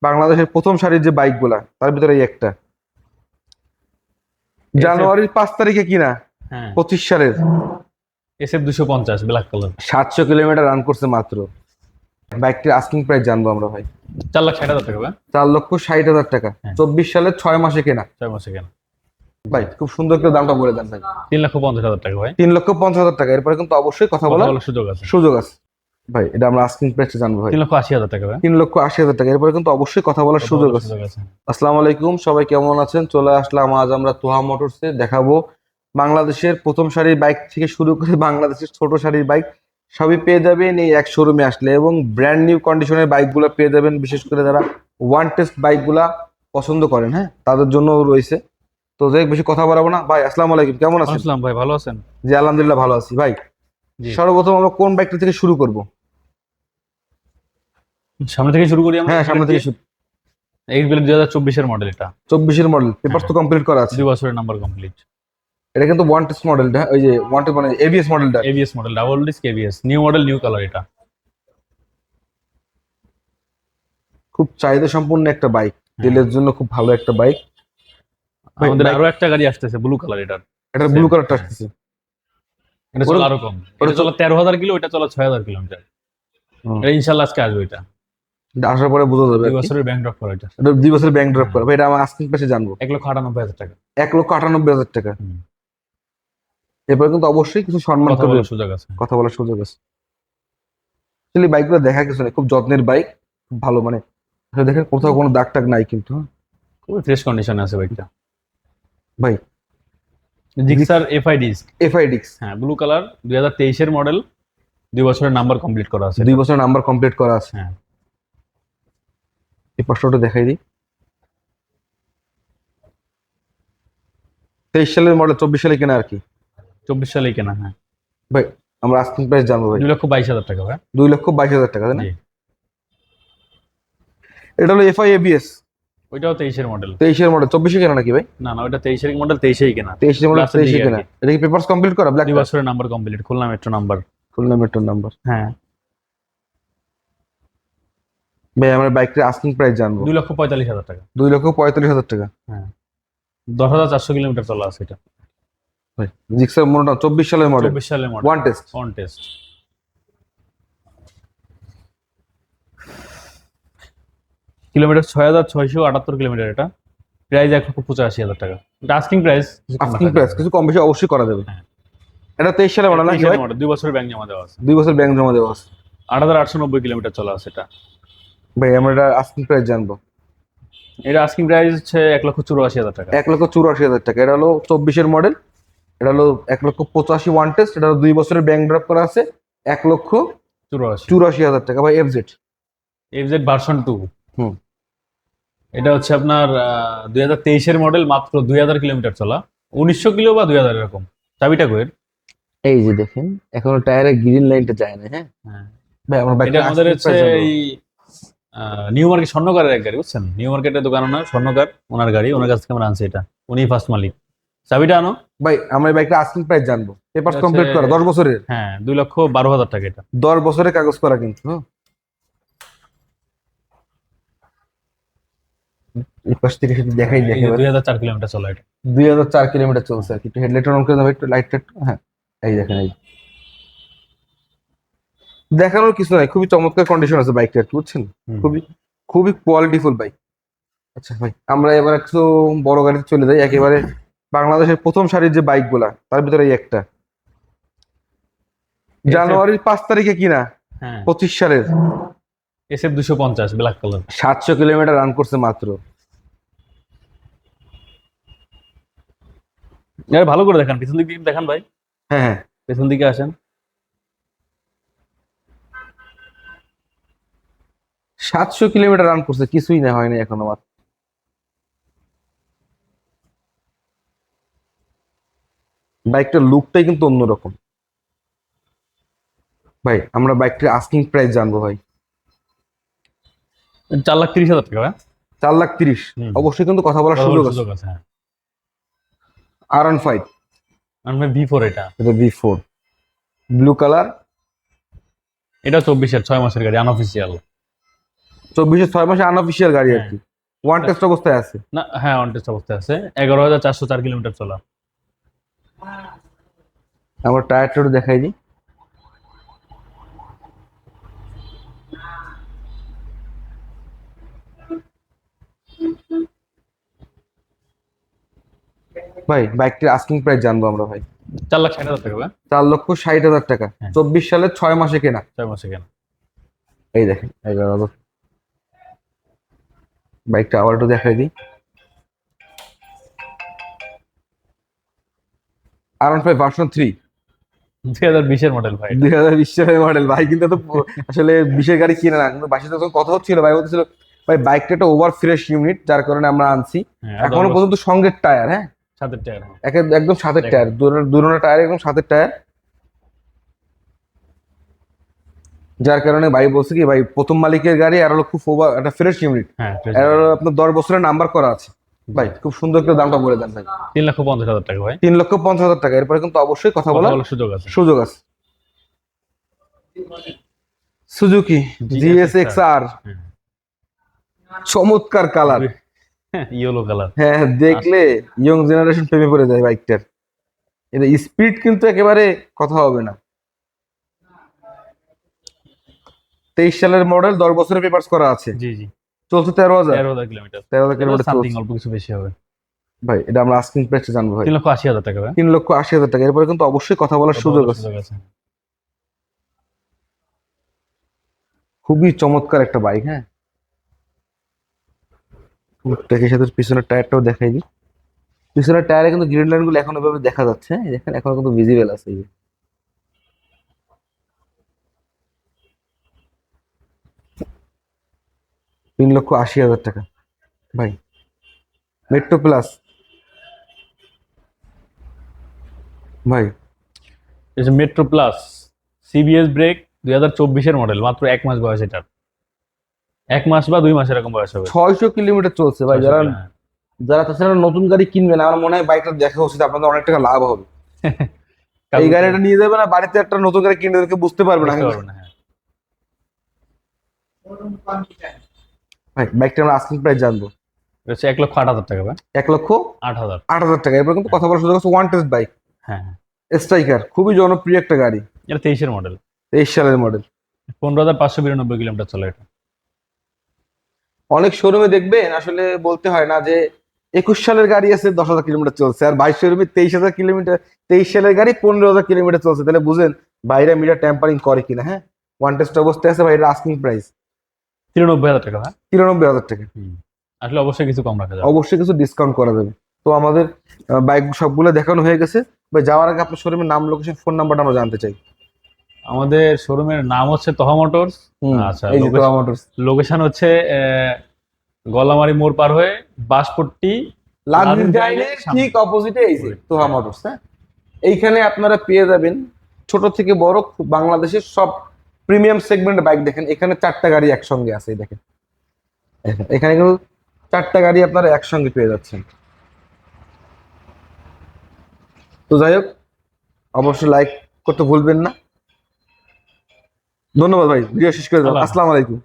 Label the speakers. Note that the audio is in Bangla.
Speaker 1: বাংলাদেশের প্রথম সারির যে বাইক গুলা তার ভিতরে এই একটা জানুয়ারির 5 তারিখে কিনা,
Speaker 2: হ্যাঁ
Speaker 1: 25 সালের,
Speaker 2: SF 250 black colour.
Speaker 1: 700 kilometre run করছে মাত্র। বাইকটির আস্কিং প্রাইস জানবো আমরা ভাই।
Speaker 2: 4,60,000 টাকা ভাই।
Speaker 1: 4,60,000 টাকা।
Speaker 2: হ্যাঁ।
Speaker 1: 24 সালের 6 মাসে কেনা।
Speaker 2: 6 মাসে কেন?
Speaker 1: ভাই খুব সুন্দর করে দামটা বলে দেন ভাই।
Speaker 2: 3,50,000 টাকা ভাই।
Speaker 1: 3,50,000 টাকা। এরপরে কিন্তু অবশ্যই কথা
Speaker 2: কথা
Speaker 1: বলার
Speaker 2: বলার সুযোগ আছে।
Speaker 1: সুযোগ আছে। ভাই এটা আমরা আস্কিং প্রাইসটা জানবো ভাই।
Speaker 2: 3,80,000 টাকা ভাই।
Speaker 1: 3,80,000 টাকা। এরপরে কিন্তু অবশ্যই কথা বলার
Speaker 2: কথা
Speaker 1: সুযোগ
Speaker 2: বলার
Speaker 1: আছে।
Speaker 2: সুযোগ আছে।
Speaker 1: আসসালামু আলাইকুম, সবাই কেমন আছেন? চলে আসলাম আজ আমরা তোহা মোটরসে, দেখাবো বাংলাদেশের প্রথম সারির বাইক থেকে শুরু করে বাংলাদেশের ছোট সারির বাইক সবই পেয়ে যাবেন এই এক শোরুমে আসলে, এবং ব্র্যান্ড নিউ কন্ডিশনের বাইকগুলো পেয়ে যাবেন। বিশেষ করে যারা ওয়ান টেস্ট বাইকগুলা পছন্দ করেন, হ্যাঁ, তাদের জন্য রয়েছে। তো যাই হোক, বেশি কথা বাড়াবো না। ভাই আসসালামু আলাইকুম, কেমন আছেন?
Speaker 2: আসসালাম ভাই, ভালো আছেন?
Speaker 1: জি আলহামদুলিল্লাহ ভালো আছি ভাই।
Speaker 2: জি।
Speaker 1: সর্বপ্রথম আমরা কোন বাইকটা থেকে শুরু করব?
Speaker 2: সামনে থেকে শুরু করি আমরা।
Speaker 1: হ্যাঁ সামনে থেকে শুরু।
Speaker 2: এই 2024 এর মডেল এটা।
Speaker 1: 24-এর মডেল, পেপার তো কমপ্লিট করা আছে।
Speaker 2: 2 বছরের নাম্বার কমপ্লিট।
Speaker 1: এটা কিন্তু ওয়ান টেস্ট মডেলটা, ওই যে ওয়ান টেস্ট মানে এবিএস মডেলটা।
Speaker 2: ABS model, double disc ABS, new model, new colour এটা।
Speaker 1: খুব চাহিদা সম্পন্ন একটা বাইক, তেলের জন্য খুব ভালো একটা বাইক। ভাই,
Speaker 2: আমাদের
Speaker 1: বাইক-
Speaker 2: আরো একটা গাড়ি আসতেছে ব্লু কালার এটার।
Speaker 1: এটা ব্লু কালারটা আসতেছে।
Speaker 2: এটা চলে আরো কম। এটা চলে 13,000 কিলো, এটা চলে 6,000 কিলোমিটার। এটা ইনশাআল্লাহ আজকে আসবে এটা।
Speaker 1: এটা আসার পরে বোঝা যাবে
Speaker 2: 2
Speaker 1: আর কি।
Speaker 2: বছরের ব্যাংক ড্রপ করা এটা।
Speaker 1: এটা 2 বছর ব্যাংক ড্রপ করা। ভাই এটা আমার আস্কিং প্রাইসে জানবো।
Speaker 2: 1,98,000 টাকা।
Speaker 1: 1,98,000 টাকা।
Speaker 2: হুম।
Speaker 1: এরপরে কিন্তু অবশ্যই কিছু সম্মান
Speaker 2: কথা
Speaker 1: করবে,
Speaker 2: বলার সুযোগ আছে।
Speaker 1: কথা বলার সুযোগ আছে। আসলে বাইকগুলো দেখা কিছু নেই, খুব যত্নের বাইক, খুব ভালো, মানে আসলে দেখেন কোথাও কোনো দাগ টাগ নাই কিন্তু, হ্যাঁ।
Speaker 2: খুবই ফ্রেশ কন্ডিশনে আছে বাইকটা।
Speaker 1: ভাই
Speaker 2: জিক্সার FI ডিস্ক।
Speaker 1: এফআইডিক্স,
Speaker 2: হ্যাঁ ব্লু কালার, 2023 এর মডেল, 2 বছরের নাম্বার কমপ্লিট করা আছে।
Speaker 1: 2 বছর নাম্বার কমপ্লিট করা আছে।
Speaker 2: হ্যাঁ।
Speaker 1: এই পাঁচটা দেখাই দিই। 23 সালের মডেল, 24 সালে কেনা আর কি।
Speaker 2: 24 সালেই কেনা। হ্যাঁ।
Speaker 1: ভাই আমরা আস্কিং প্রাইস জানবো ভাই।
Speaker 2: 2,22,000 টাকা ভাই।
Speaker 1: 2,22,000 টাকা, তাই না?
Speaker 2: জি।
Speaker 1: এটা হলো এফআই এবিএস,
Speaker 2: ওইটাও 23 এর মডেল।
Speaker 1: 23-এর মডেল, 24-এ কেনা নাকি ভাই?
Speaker 2: না না, ওইটা 23 এর মডেল, 23 কেনা।
Speaker 1: 23-এর মডেল,
Speaker 2: Plus
Speaker 1: 23-এ
Speaker 2: দিয়ে
Speaker 1: কেনা।
Speaker 2: আর কি।
Speaker 1: এটা কি পেপারস কমপ্লিট করা? ব্ল্যাক
Speaker 2: 2 বছরের number complete, Khulna metro number.
Speaker 1: Khulna মেট্রোর নাম্বার।
Speaker 2: হ্যাঁ।
Speaker 1: ভাই আমার বাইকটার আস্কিং প্রাইস জানবো।
Speaker 2: 2,45,000 টাকা।
Speaker 1: 2,45,000 টাকা।
Speaker 2: হ্যাঁ। 10,400 কিলোমিটার চলা আছে এটা।
Speaker 1: ভাই জিক্সার মডেল, 24 সালের মডেল,
Speaker 2: 24 সালের model,
Speaker 1: one test.
Speaker 2: On test. Kilometre 6,678 kilometre এটা। প্রাইস 1,85,000 টাকা। এটা আস্কিং প্রাইস।
Speaker 1: আস্কিং প্রাইস কিছু কম বেশি অবশ্যই করা যাবে।
Speaker 2: হ্যাঁ।
Speaker 1: এটা 23 সালের মডেল নাকি ভাই?
Speaker 2: 2 বছরের ব্যাংক জমা দেওয়া আছে।
Speaker 1: 2 বছর ব্যাংক জমা দেওয়া আছে।
Speaker 2: 8,890 কিলোমিটার চলা আছে এটা।
Speaker 1: ভাই আমরা এটা আস্কিং প্রাইস জানবো।
Speaker 2: এটা আস্কিং প্রাইস হচ্ছে 1,84,000 টাকা।
Speaker 1: 1,84,000 টাকা। এটা হলো 24-এর মডেল। এটা হলো 1,85,000 ওয়ান টেস্ট। এটা হলো 2 বছরের ব্যাংক ড্রপ করা আছে।
Speaker 2: 84।
Speaker 1: 1,84,000 টাকা। ভাই এফজেড।
Speaker 2: FZ version 2।
Speaker 1: হুম।
Speaker 2: এটা হচ্ছে আপনার 2023 এর মডেল, মাত্র 2,000 কিলোমিটার চলা। 1,900 কিলো বা 2,000 এরকম। চাবিটা কইর।
Speaker 1: এই যে দেখেন এখনো টায়ারে গ্রিন লাইনটা যায় না, হ্যাঁ।
Speaker 2: হ্যাঁ।
Speaker 1: ভাই আমার
Speaker 2: এটা
Speaker 1: বাইকটা
Speaker 2: আমাদের হচ্ছে এই নিউ মার্কেট স্বর্ণকারের এক গাড়ি, বুঝছেন? নিউ মার্কেটের দোকান ওনার, স্বর্ণকার ওনার গাড়ি, ওনার কাছ থেকে আমরা আনছি এটা। উনি ফার্স্ট মালিক। চাবিটা আনো।
Speaker 1: ভাই আমরা এই বাইকটা আস্কিং প্রাইস জানবো। পেপারস
Speaker 2: এটা
Speaker 1: কমপ্লিট করা,
Speaker 2: হচ্ছে-
Speaker 1: 10 বছরের।
Speaker 2: হ্যাঁ 2,12,000 টাকা এটা।
Speaker 1: 10 বছরের কাগজ করা কিন্তু, হ্যাঁ। এই পাশ থেকে সেটা দেখাই
Speaker 2: এই
Speaker 1: দেখে
Speaker 2: যে 2,004 কিলোমিটার চলা এটা।
Speaker 1: 2,004 কিলোমিটার চলছে আর কি। একটু হেডলাইট অন করে দেবো, একটু লাইটটা একটু, হ্যাঁ। এই দেখেন, এই দেখানোর কিছু নাই, খুবই চমৎকার কন্ডিশন আছে বাইকটা, একটু বুঝছেন।
Speaker 2: হুম।
Speaker 1: খুবই খুবই কোয়ালিটিফুল বাইক। আচ্ছা ভাই আমরা এবার একটু বড় গাড়িতে চলে যাই, একেবারে বাংলাদেশের প্রথম সারির যে বাইকগুলা তার ভিতরে এই একটা জানুয়ারির 5 তারিখে কিনা,
Speaker 2: হ্যাঁ
Speaker 1: 25 সালের,
Speaker 2: SF 250 black colour.
Speaker 1: 700 kilometre run করছে মাত্র।
Speaker 2: ভালো করে দেখান, পিছন দিকে দেখান ভাই,
Speaker 1: হ্যাঁ হ্যাঁ,
Speaker 2: পেছন দিকে আসেন।
Speaker 1: 700 কিলোমিটার রান করছে, কিছুই না হয়নি এখনো মাত্র। বাইকটার লুকটাই কিন্তু অন্যরকম। ভাই আমরা বাইকটির আস্কিং প্রাইস জানবো ভাই।
Speaker 2: 4,30,000 টাকা ভাই।
Speaker 1: 4,30,000।
Speaker 2: হুম।
Speaker 1: অবশ্যই কিন্তু কথা বলার সুযোগ আছে।
Speaker 2: সুযোগ আছে, হ্যাঁ।
Speaker 1: R15,
Speaker 2: V4 এটা।
Speaker 1: এটা V4, ব্লু কালার।
Speaker 2: এটা 24 এর 6 মাসের গাড়ি, আনঅফিসিয়াল।
Speaker 1: 24-এর 6 মাসে আনঅফিসিয়াল গাড়ি আর
Speaker 2: হ্যাঁ।
Speaker 1: কি, ওয়ান টেস্ট অবস্থায় আছে।
Speaker 2: না, হ্যাঁ, অন টেস্ট অবস্থায় আছে। 11,404 কিলোমিটার চলা।
Speaker 1: আমার টায়ারটা একটু দেখাই দিই। ভাই বাইকটির আস্কিং প্রাইস জানবো আমরা ভাই।
Speaker 2: 4,60,000 টাকা ভাই।
Speaker 1: 4,60,000 টাকা,
Speaker 2: হ্যাঁ।
Speaker 1: 24 সালের 6 মাসে কেনা।
Speaker 2: 6 মাসে কেনা।
Speaker 1: এই দেখেন 11,000। বাইকটা আবার একটু দেখাই দিই। R15 ভার্সন 3,
Speaker 2: 2020 এর মডেল ভাই এটা।
Speaker 1: 2020 সালের মডেল ভাই, কিন্তু এত আসলে 20-এর গাড়ি কিনে না, কিন্তু বাসায় তখন কথা হচ্ছিল, ভাই বলতেছিল ভাই বাইকটা একটা ওভার ফ্রেশ ইউনিট, যার কারণে আমরা আনছি।
Speaker 2: হ্যাঁ,
Speaker 1: এখনো পর্যন্ত সঙ্গের টায়ার, হ্যাঁ,
Speaker 2: সাতের টায়ার।
Speaker 1: একদম সাতের
Speaker 2: দেখেন।
Speaker 1: টায়ার, দুরোনো টায়ার একদম সাতের টায়ার। যার কারণে ভাই বলছে কি ভাই প্রথম মালিকের গাড়ি আর হলো খুব ওভার একটা ফ্রেশ ইউনিট,
Speaker 2: হ্যাঁ,
Speaker 1: আর হলো আপনার 10 বছরের নাম্বার করা আছে। ভাই খুব সুন্দর করে দামটা বলে দেন ভাই।
Speaker 2: 3,50,000 টাকা ভাই।
Speaker 1: 3,50,000 টাকা, এরপরে কিন্তু অবশ্যই কথা
Speaker 2: কথা
Speaker 1: বলার
Speaker 2: বলার সুযোগ আছে।
Speaker 1: সুযোগ আছে। সুজুকি GSX-R,
Speaker 2: হ্যাঁ।
Speaker 1: চমৎকার কালার,
Speaker 2: ইয়েলো কালার।
Speaker 1: হ্যাঁ দেখলে ইয়ং জেনারেশন প্রেমে পড়ে যায় বাইকটার। এটা স্পিড কিন্তু একেবারে কথা হবে না। 23 সালের মডেল, 10 বছরের পেপারস করা আছে,
Speaker 2: জি, জি।
Speaker 1: চলছে 13,000।
Speaker 2: 13,000 কিলোমিটার।
Speaker 1: 13,000 কিলোমিটার
Speaker 2: সামথিং
Speaker 1: চলছে।
Speaker 2: অল্প কিছু বেশি হবে।
Speaker 1: ভাই এটা আমরা আস্কিং প্রাইসটা জানবো ভাই।
Speaker 2: 3,80,000 টাকা ভাই।
Speaker 1: 3,80,000 টাকা, এরপরে কিন্তু অবশ্যই কথা বলার
Speaker 2: কথা
Speaker 1: সুযোগ
Speaker 2: বলার
Speaker 1: আছে।
Speaker 2: সুযোগ আছে।
Speaker 1: খুবই চমৎকার একটা বাইক, হ্যাঁ। ট্যাকের সাথে পিছনের টায়ারটাও দেখাই দিই। পিছনের টায়ারে কিন্তু গ্রিন লাইন গুলো এখনো ভাবে দেখা যাচ্ছে, হ্যাঁ, এই দেখেন এখনো কিন্তু ভিজিবল আছে। এই যে 3,80,000 টাকা ভাই। মেট্রো প্লাস ভাই,
Speaker 2: এই যে মেট্রো প্লাস সিবিএস ব্রেক 2024 এর মডেল, মাত্র 1 মাস বয়স এটার। 1 মাস বা 2 মাস এরকম বয়স হবে।
Speaker 1: 600 কিলোমিটার চলছে ভাই। যারা
Speaker 2: হ্যাঁ।
Speaker 1: যারা তাছাড়া নতুন গাড়ি কিনবেন, আমার মনে হয় বাইকটা দেখা উচিত, আপনাদের অনেক টাকা লাভ হবে। এই গাড়িটা নিয়ে যাবে না বাড়িতে, একটা নতুন গাড়ি কিনে দেখে বুঝতে পারবে না।
Speaker 2: বুঝতে পারবো না, হ্যাঁ।
Speaker 1: ভাই বাইকটা আমরা আস্কিং প্রাইস জানবো।
Speaker 2: এটা হচ্ছে 1,08,000 টাকা ভাই।
Speaker 1: 1,08,000
Speaker 2: 8,000।
Speaker 1: টাকা, এরপর কিন্তু কথা বলার সুযোগ আছে। ওয়ান টেস্ট বাইক,
Speaker 2: হ্যাঁ, হ্যাঁ।
Speaker 1: স্ট্রাইকার, খুবই জনপ্রিয় একটা গাড়ি,
Speaker 2: এটা 23 এর মডেল।
Speaker 1: 23 সালের মডেল।
Speaker 2: 15,592 কিলোমিটার চলে এটা।
Speaker 1: অনেক শোরুমে দেখবেন আসলে বলতে হয় না যে 21 সালের গাড়ি আছে 10,000 কিলোমিটার চলছে, আর 22 শোরুমে 23,000 কিলোমিটার, 23 সালের গাড়ি 15,000 কিলোমিটার চলছে। তাহলে বুঝেন ভাইরা মিটার ট্যাম্পারিং করে কিনা, হ্যাঁ। ওয়ান টেস্ট অবস্থায় আছে ভাইরা, আস্কিং প্রাইস
Speaker 2: 93,000 টাকা ভাই।
Speaker 1: 93,000 টাকা।
Speaker 2: আসলে অবশ্যই কিছু কম রাখা যাবে।
Speaker 1: অবশ্যই কিছু ডিসকাউন্ট করা যাবে। তো আমাদের বাইক সবগুলো দেখানো হয়ে গেছে ভাই। যাওয়ার আগে আপনার শোরুমের নাম, লোকেশন, ফোন নাম্বারটা আমরা জানতে চাই।
Speaker 2: আমাদের শোরুমের নাম হচ্ছে তোহা মোটরস। আচ্ছা,
Speaker 1: এই যে তোহা মোটরস,
Speaker 2: লোকেশন হচ্ছে গলামারি মোড় পার হয়ে বাঁশপট্টি
Speaker 1: লালডিনের ঠিক অপোজিটে এই যে তোহা মোটরস, হ্যাঁ। এইখানে আপনারা পেয়ে যাবেন ছোট থেকে বড় বাংলাদেশের সব প্রিমিয়াম সেগমেন্টের বাইক। দেখেন এখানে 4টা গাড়ি একসঙ্গে আছে, এই দেখেন এখানে কিন্তু 4টা গাড়ি আপনারা একসঙ্গে পেয়ে যাচ্ছেন। তো যাই হোক, অবশ্যই লাইক করতে ভুলবেন না। ধন্যবাদ ভাই, ভিডিও শেষ করে দাও।
Speaker 2: আল্লাহ।
Speaker 1: আসসালামু আলাইকুম।